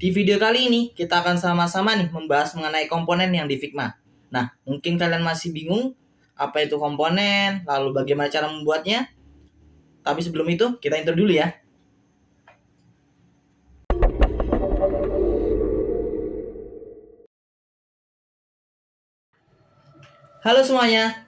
Di video kali ini kita akan sama-sama nih membahas mengenai komponen yang di Figma. Nah, mungkin kalian masih bingung apa itu komponen, lalu bagaimana cara membuatnya. Tapi sebelum itu kita intro dulu ya. Halo semuanya,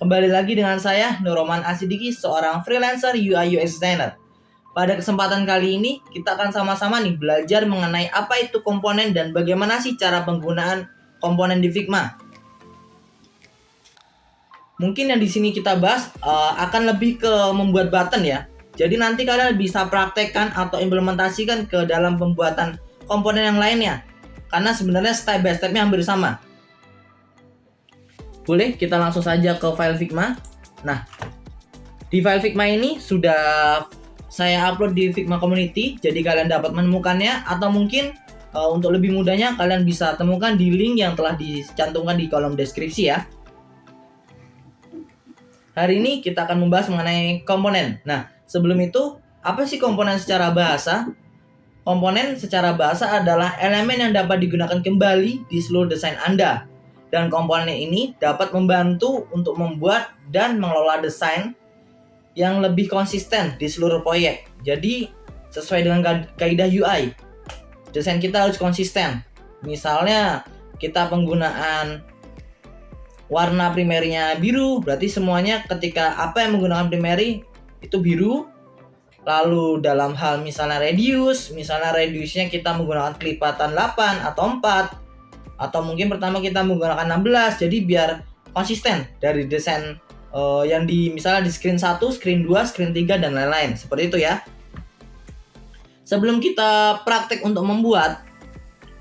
kembali lagi dengan saya Nurroman Asidiki, seorang freelancer UI UX designer. Pada kesempatan kali ini, kita akan sama-sama nih belajar mengenai apa itu komponen dan bagaimana sih cara penggunaan komponen di Figma. Mungkin yang di sini kita bahas akan lebih ke membuat button ya. Jadi nanti kalian bisa praktekkan atau implementasikan ke dalam pembuatan komponen yang lainnya. Karena sebenarnya step by stepnya hampir sama. Boleh kita langsung saja ke file Figma. Nah, di file Figma ini sudah saya upload di Figma Community, jadi kalian dapat menemukannya, atau mungkin untuk lebih mudahnya kalian bisa temukan di link yang telah dicantumkan di kolom deskripsi ya. Hari ini kita akan membahas mengenai komponen. Nah, sebelum itu, apa sih komponen secara bahasa? Komponen secara bahasa adalah elemen yang dapat digunakan kembali di seluruh desain Anda. Dan komponen ini dapat membantu untuk membuat dan mengelola desain yang lebih konsisten di seluruh proyek. Jadi sesuai dengan kaidah UI, desain kita harus konsisten. Misalnya kita penggunaan warna primary-nya biru, berarti semuanya ketika apa yang menggunakan primary itu biru. Lalu dalam hal misalnya radius-nya kita menggunakan kelipatan 8 atau 4, atau mungkin pertama kita menggunakan 16, jadi biar konsisten dari desain yang misalnya di screen 1, screen 2, screen 3 dan lain-lain. Seperti itu ya. Sebelum kita praktek untuk membuat,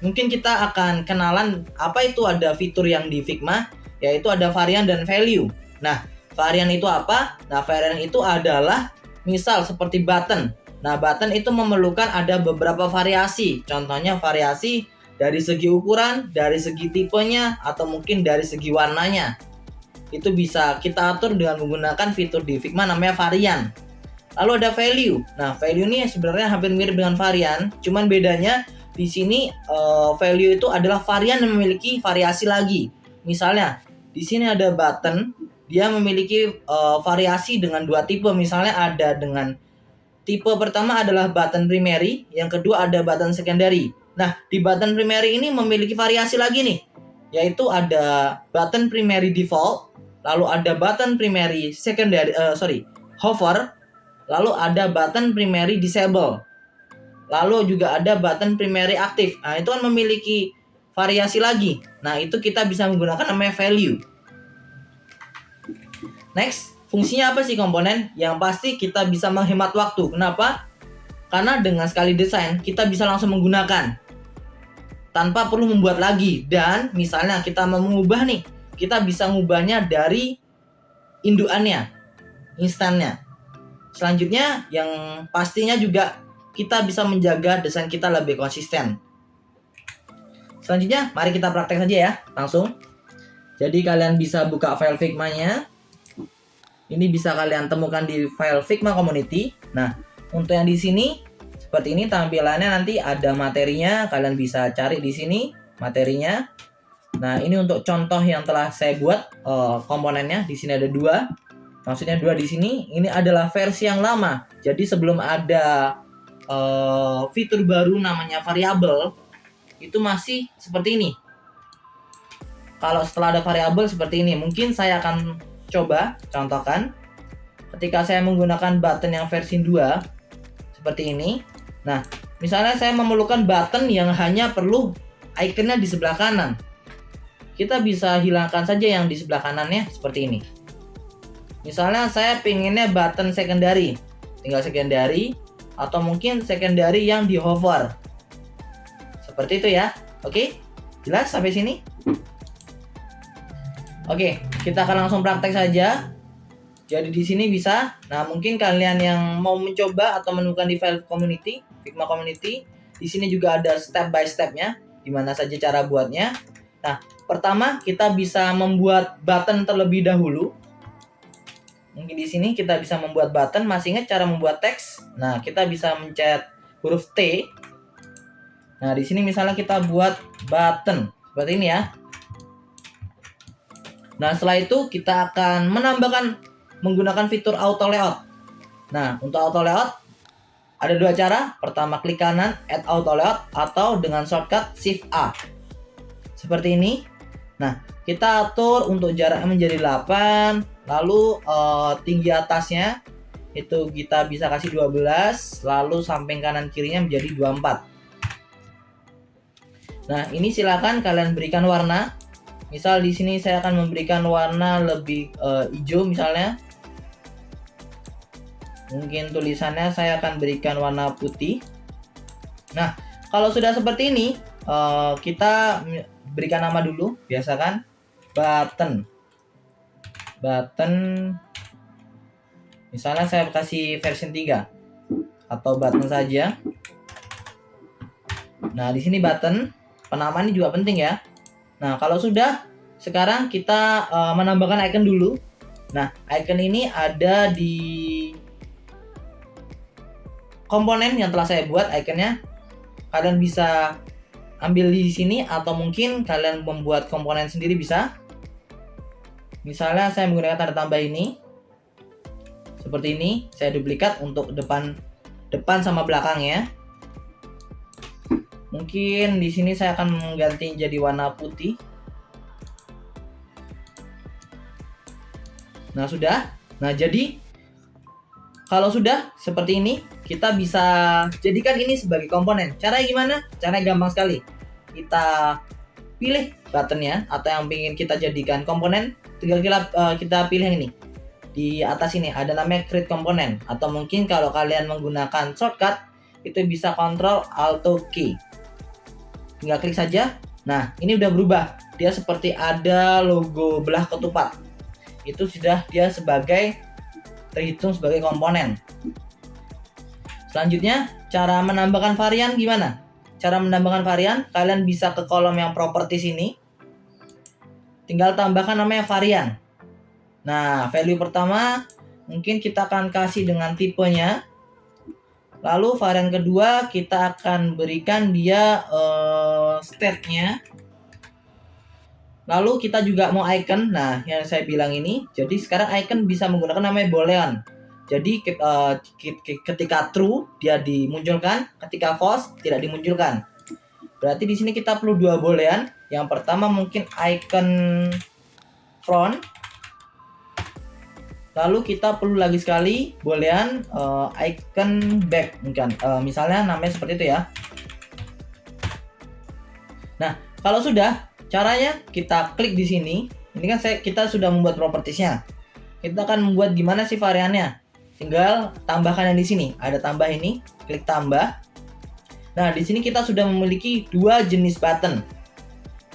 mungkin kita akan kenalan apa itu ada fitur yang di Figma, yaitu ada varian dan value. Nah, varian itu apa? Nah, varian itu adalah misal seperti button. Nah, button itu memerlukan ada beberapa variasi. Contohnya variasi dari segi ukuran, dari segi tipenya, atau mungkin dari segi warnanya. Itu bisa kita atur dengan menggunakan fitur di Figma namanya varian. Lalu ada value. Nah, value ini sebenarnya hampir mirip dengan varian, cuman bedanya di sini value itu adalah varian yang memiliki variasi lagi. Misalnya, di sini ada button, dia memiliki variasi dengan dua tipe. Misalnya ada dengan tipe pertama adalah button primary, yang kedua ada button secondary. Nah, di button primary ini memiliki variasi lagi nih, yaitu ada button primary default, lalu ada button primary secondary hover, lalu ada button primary disable, lalu juga ada button primary active. Nah, itu kan memiliki variasi lagi. Nah, itu kita bisa menggunakan namanya value. Next, fungsinya apa sih komponen? Yang pasti kita bisa menghemat waktu. Kenapa? Karena dengan sekali desain kita bisa langsung menggunakan tanpa perlu membuat lagi. Dan misalnya kita mau mengubah nih, kita bisa mengubahnya dari indukannya, instannya. Selanjutnya yang pastinya juga kita bisa menjaga desain kita lebih konsisten. Selanjutnya mari kita praktek saja ya, langsung. Jadi kalian bisa buka file Figma-nya. Ini bisa kalian temukan di file Figma Community. Nah, untuk yang di sini seperti ini tampilannya, nanti ada materinya, kalian bisa cari di sini materinya. Nah, ini untuk contoh yang telah saya buat komponennya. Di sini ada 2. Maksudnya 2 di sini. Ini adalah versi yang lama. Jadi sebelum ada fitur baru namanya variabel, itu masih seperti ini. Kalau setelah ada variabel seperti ini, mungkin saya akan coba contohkan. Ketika saya menggunakan button yang versi 2 seperti ini. Nah, misalnya saya memerlukan button yang hanya perlu ikonnya di sebelah kanan. Kita bisa hilangkan saja yang di sebelah kanannya seperti ini. Misalnya saya pinginnya button secondary, tinggal secondary, atau mungkin secondary yang di hover. Seperti itu ya. Oke, jelas sampai sini? Oke, kita akan langsung praktek saja. Jadi di sini bisa. Nah, mungkin kalian yang mau mencoba atau menemukan di file community, Figma Community, di sini juga ada step by stepnya, gimana saja cara buatnya. Nah, pertama kita bisa membuat button terlebih dahulu. Mungkin di sini kita bisa membuat button. Masih ingat cara membuat teks? Nah, kita bisa mencet huruf T. Nah, di sini misalnya kita buat button seperti ini ya. Nah, setelah itu kita akan menambahkan menggunakan fitur auto layout. Nah, untuk auto layout ada dua cara. Pertama, klik kanan add auto layout atau dengan shortcut shift A. Seperti ini. Nah, kita atur untuk jaraknya menjadi 8, lalu tinggi atasnya itu kita bisa kasih 12, lalu samping kanan kirinya menjadi 24. Nah, ini silakan kalian berikan warna. Misal di sini saya akan memberikan warna lebih hijau misalnya. Mungkin tulisannya saya akan berikan warna putih. Nah, kalau sudah seperti ini, kita berikan nama dulu, biasakan button. Misalnya saya kasih version 3 atau button saja. Nah, di sini button, penamaan ini juga penting ya. Nah, kalau sudah, sekarang kita menambahkan icon dulu. Nah, icon ini ada di komponen yang telah saya buat iconnya. Kalian bisa ambil di sini atau mungkin kalian membuat komponen sendiri bisa. Misalnya saya menggunakan tanda tambah ini. Seperti ini, saya duplikat untuk depan sama belakangnya. Mungkin di sini saya akan mengganti jadi warna putih. Nah, sudah. Nah, jadi kalau sudah seperti ini, kita bisa jadikan ini sebagai komponen. Caranya gimana? Caranya gampang sekali. Kita pilih buttonnya atau yang ingin kita jadikan komponen, tinggal kita pilih yang ini. Di atas ini ada namanya create component, atau mungkin kalau kalian menggunakan shortcut itu bisa Ctrl Alt Key. Tinggal klik saja. Nah, ini udah berubah. Dia seperti ada logo belah ketupat. Itu sudah dia terhitung sebagai komponen. Selanjutnya, cara menambahkan varian gimana? Cara menambahkan varian, kalian bisa ke kolom yang properties ini. Tinggal tambahkan namanya varian. Nah, value pertama mungkin kita akan kasih dengan tipenya. Lalu varian kedua kita akan berikan dia state-nya. Lalu kita juga mau icon. Nah, yang saya bilang ini, jadi sekarang icon bisa menggunakan namanya boolean. Jadi ketika true dia dimunculkan, ketika false tidak dimunculkan. Berarti di sini kita perlu dua boolean. Yang pertama mungkin icon front. Lalu kita perlu lagi sekali boolean icon back mungkin. Misalnya namanya seperti itu ya. Nah, kalau sudah, caranya kita klik di sini. Ini kan kita sudah membuat propertiesnya. Kita akan membuat gimana sih variannya? Tinggal tambahkan yang di sini. Ada tambah ini, klik tambah. Nah, di sini kita sudah memiliki dua jenis button.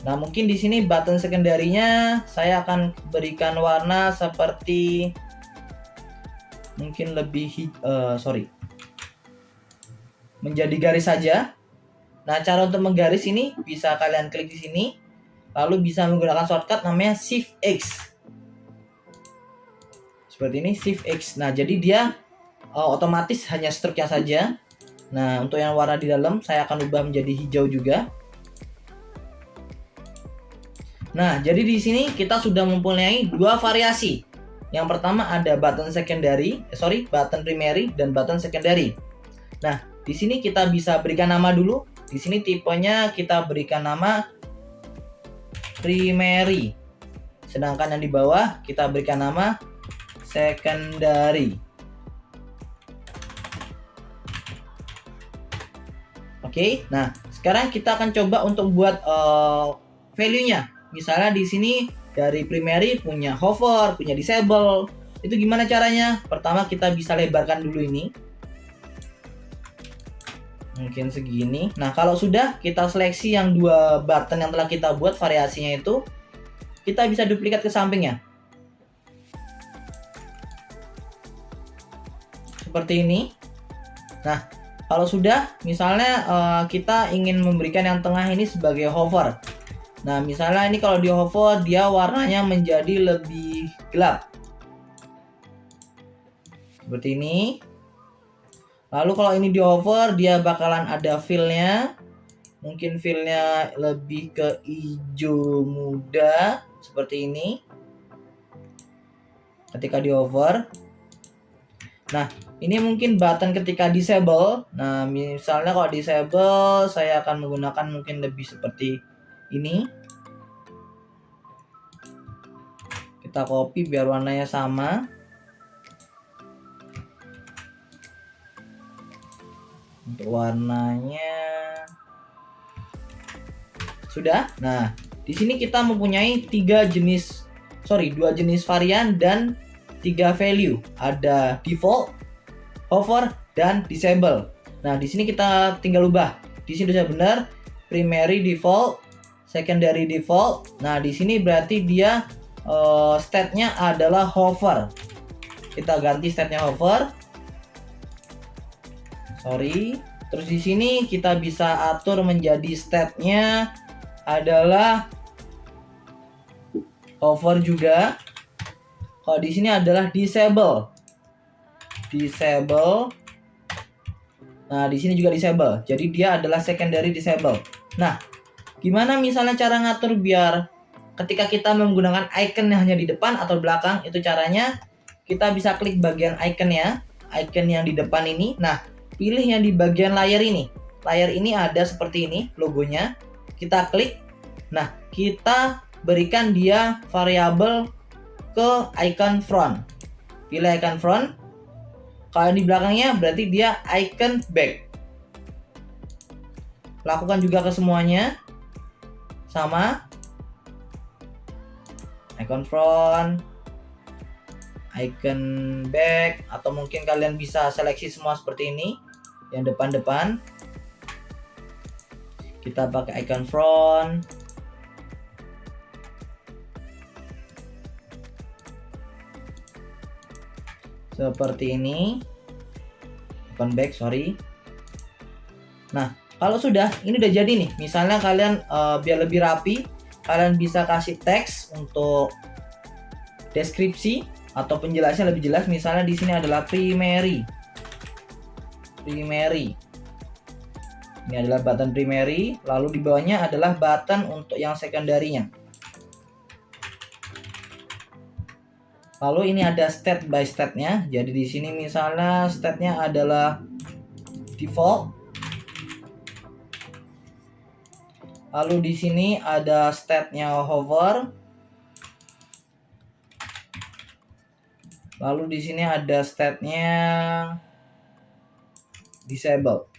Nah, mungkin di sini button secondary-nya saya akan berikan warna seperti mungkin lebih menjadi garis saja. Nah, cara untuk menggaris ini bisa kalian klik di sini, lalu bisa menggunakan shortcut namanya Shift X. Seperti ini, Shift X. Nah, jadi dia otomatis hanya stroke-nya saja. Nah, untuk yang warna di dalam saya akan ubah menjadi hijau juga. Nah, jadi di sini kita sudah mempunyai dua variasi. Yang pertama ada button primary dan button secondary. Nah, di sini kita bisa berikan nama dulu. Di sini tipenya kita berikan nama primary. Sedangkan yang di bawah kita berikan nama secondary. Oke, nah sekarang kita akan coba untuk buat value-nya. Misalnya di sini dari primary punya hover, punya disable. Itu gimana caranya? Pertama kita bisa lebarkan dulu ini. Mungkin segini. Nah, kalau sudah kita seleksi yang dua button yang telah kita buat variasinya itu, kita bisa duplikat ke sampingnya. Seperti ini. Nah, kalau sudah, misalnya kita ingin memberikan yang tengah ini sebagai hover. Nah, misalnya ini kalau di hover dia warnanya menjadi lebih gelap. Seperti ini. Lalu kalau ini di hover dia bakalan ada fill-nya. mungkin feel-nya lebih ke hijau muda seperti ini ketika di hover. Nah, ini mungkin button ketika disable. Nah, misalnya kalau disable saya akan menggunakan mungkin lebih seperti ini. Kita copy biar warnanya sama. Untuk warnanya sudah. Nah, di sini kita mempunyai 2 jenis varian dan 3 value. Ada default, hover, dan disable. Nah, di sini kita tinggal ubah. Di sini sudah benar, primary default, secondary default. Nah, di sini berarti dia state-nya adalah hover. Kita ganti state-nya hover. Terus di sini kita bisa atur menjadi state-nya adalah hover juga. Kalau di sini adalah disable. Nah, di sini juga disable. Jadi dia adalah secondary disable. Nah, gimana misalnya cara ngatur biar ketika kita menggunakan icon yang hanya di depan atau belakang, itu caranya kita bisa klik bagian iconnya, icon yang di depan ini. Nah, pilih yang di bagian layar ini. Layar ini ada seperti ini logonya. Kita klik. Nah, kita berikan dia variabel ke icon front. Pilih icon front. Kalau di belakangnya berarti dia icon back. Lakukan juga ke semuanya. Sama. Icon front, icon back, atau mungkin kalian bisa seleksi semua seperti ini. Yang depan-depan kita pakai icon front. Seperti ini. Icon back, Nah, kalau sudah, ini udah jadi nih. Misalnya kalian biar lebih rapi, kalian bisa kasih teks untuk deskripsi atau penjelasan lebih jelas. Misalnya di sini adalah primary. Ini adalah button primary, lalu di bawahnya adalah button untuk yang secondary-nya. Lalu ini ada state by state-nya. Jadi di sini misalnya state-nya adalah default. Lalu di sini ada state-nya hover. Lalu di sini ada state-nya disable.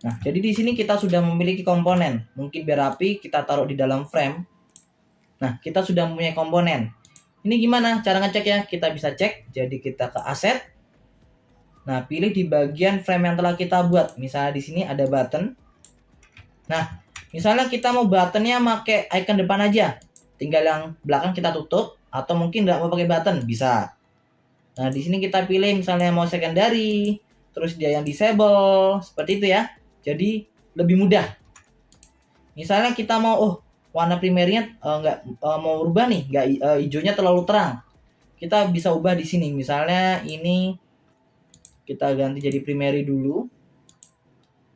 Nah, jadi di sini kita sudah memiliki komponen. Mungkin biar rapi kita taruh di dalam frame. Nah, kita sudah mempunyai komponen. Ini gimana cara ngecek ya? Kita bisa cek. Jadi kita ke asset. Nah, pilih di bagian frame yang telah kita buat. Misalnya di sini ada button. Nah, misalnya kita mau buttonnya pakai icon depan aja. Tinggal yang belakang kita tutup. Atau mungkin nggak mau pakai button, bisa. Nah, di sini kita pilih misalnya mau secondary. Terus dia yang disable. Seperti itu ya. Jadi lebih mudah. Misalnya kita mau warna primernya mau rubah nih, hijaunya terlalu terang. Kita bisa ubah di sini. Misalnya ini kita ganti jadi primary dulu.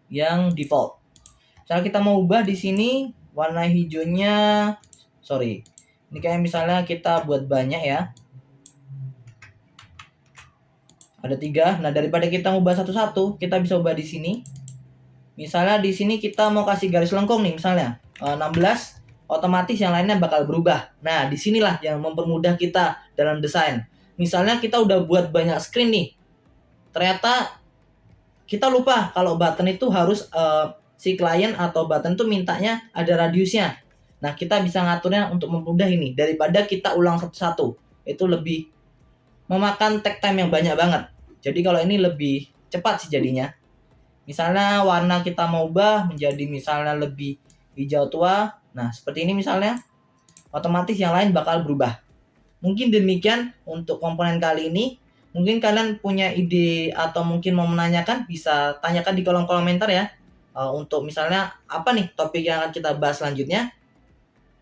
Yang default. Misalnya kita mau ubah di sini warna hijaunya Ini kayak misalnya kita buat banyak ya. Ada 3. Nah, daripada kita ubah satu-satu, kita bisa ubah di sini. Misalnya di sini kita mau kasih garis lengkung nih, misalnya 16, otomatis yang lainnya bakal berubah. Nah, disinilah yang mempermudah kita dalam desain. Misalnya kita udah buat banyak screen nih, ternyata kita lupa kalau button itu harus si klien atau button itu mintanya ada radiusnya. Nah, kita bisa ngaturnya untuk mempermudah ini daripada kita ulang satu-satu. Itu lebih memakan tag time yang banyak banget. Jadi kalau ini lebih cepat sih jadinya. Misalnya warna kita mau ubah menjadi misalnya lebih hijau tua. Nah, seperti ini misalnya. Otomatis yang lain bakal berubah. Mungkin demikian untuk komponen kali ini. Mungkin kalian punya ide atau mungkin mau menanyakan, bisa tanyakan di kolom komentar ya. Untuk misalnya apa nih topik yang akan kita bahas selanjutnya.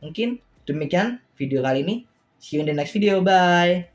Mungkin demikian video kali ini. See you in the next video. Bye.